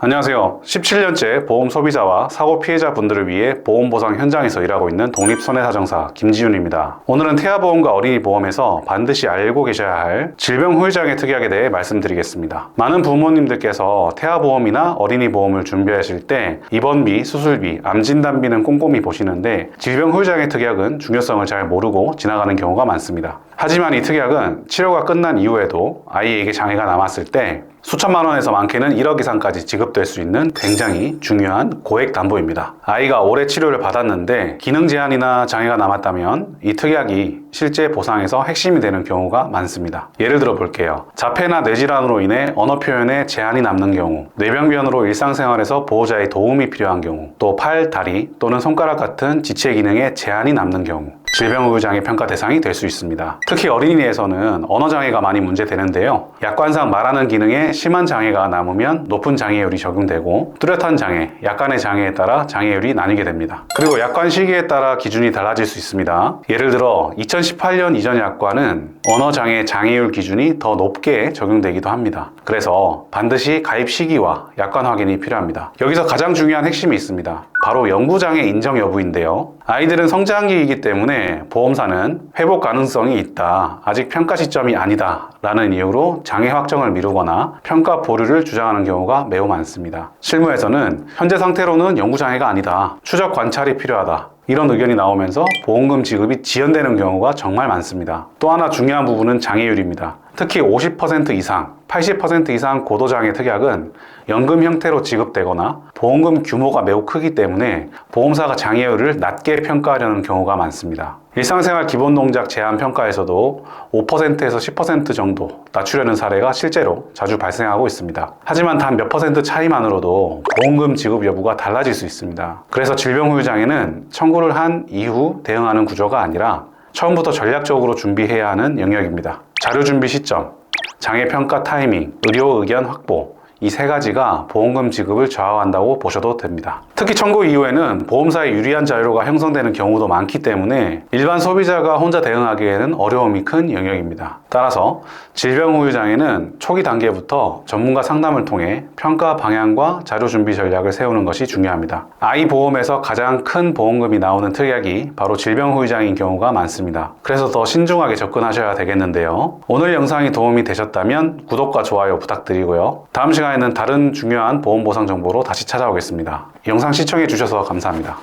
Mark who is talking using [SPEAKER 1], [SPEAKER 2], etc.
[SPEAKER 1] 안녕하세요. 17년째 보험 소비자와 사고 피해자 분들을 위해 보험 보상 현장에서 일하고 있는 독립손해사정사 김지윤입니다. 오늘은 태아보험과 어린이보험에서 반드시 알고 계셔야 할 질병 후유장애 특약에 대해 말씀드리겠습니다. 많은 부모님들께서 태아보험이나 어린이보험을 준비하실 때 입원비, 수술비, 암진단비는 꼼꼼히 보시는데 질병 후유장애 특약은 중요성을 잘 모르고 지나가는 경우가 많습니다. 하지만 이 특약은 치료가 끝난 이후에도 아이에게 장애가 남았을 때 수천만 원에서 많게는 1억 이상까지 지급될 수 있는 굉장히 중요한 고액 담보입니다. 아이가 오래 치료를 받았는데 기능 제한이나 장애가 남았다면 이 특약이 실제 보상에서 핵심이 되는 경우가 많습니다. 예를 들어 볼게요. 자폐나 뇌질환으로 인해 언어 표현에 제한이 남는 경우, 뇌병변으로 일상생활에서 보호자의 도움이 필요한 경우, 또 팔, 다리 또는 손가락 같은 지체 기능에 제한이 남는 경우 질병후유장애 평가 대상이 될 수 있습니다. 특히 어린이에서는 언어장애가 많이 문제되는데요. 약관상 말하는 기능에 심한 장애가 남으면 높은 장애율이 적용되고 뚜렷한 장애, 약간의 장애에 따라 장애율이 나뉘게 됩니다. 그리고 약관 시기에 따라 기준이 달라질 수 있습니다. 예를 들어 2018년 이전 약관은 언어장애 장애율 기준이 더 높게 적용되기도 합니다. 그래서 반드시 가입 시기와 약관 확인이 필요합니다. 여기서 가장 중요한 핵심이 있습니다. 바로 영구장애 인정 여부인데요. 아이들은 성장기이기 때문에 보험사는 회복 가능성이 있다, 아직 평가 시점이 아니다 라는 이유로 장애 확정을 미루거나 평가 보류를 주장하는 경우가 매우 많습니다. 실무에서는 현재 상태로는 영구장애가 아니다, 추적 관찰이 필요하다, 이런 의견이 나오면서 보험금 지급이 지연되는 경우가 정말 많습니다. 또 하나 중요한 부분은 장애율입니다. 특히 50% 이상, 80% 이상 고도장애 특약은 연금 형태로 지급되거나 보험금 규모가 매우 크기 때문에 보험사가 장애율을 낮게 평가하려는 경우가 많습니다. 일상생활 기본동작 제한 평가에서도 5%에서 10% 정도 낮추려는 사례가 실제로 자주 발생하고 있습니다. 하지만 단 몇 퍼센트 차이만으로도 보험금 지급 여부가 달라질 수 있습니다. 그래서 질병후유장애는 청구를 한 이후 대응하는 구조가 아니라 처음부터 전략적으로 준비해야 하는 영역입니다. 자료 준비 시점, 장애 평가 타이밍, 의료 의견 확보, 이 세 가지가 보험금 지급을 좌우한다고 보셔도 됩니다. 특히 청구 이후에는 보험사에 유리한 자료가 형성되는 경우도 많기 때문에 일반 소비자가 혼자 대응하기에는 어려움이 큰 영역입니다. 따라서 질병후유장애는 초기 단계부터 전문가 상담을 통해 평가 방향과 자료 준비 전략을 세우는 것이 중요합니다. 아이 보험에서 가장 큰 보험금이 나오는 특약이 바로 질병후유장애인 경우가 많습니다. 그래서 더 신중하게 접근하셔야 되겠는데요. 오늘 영상이 도움이 되셨다면 구독과 좋아요 부탁드리고요. 다음 시간에는 다른 중요한 보험 보상 정보로 다시 찾아오겠습니다. 영상 시청해 주셔서 감사합니다.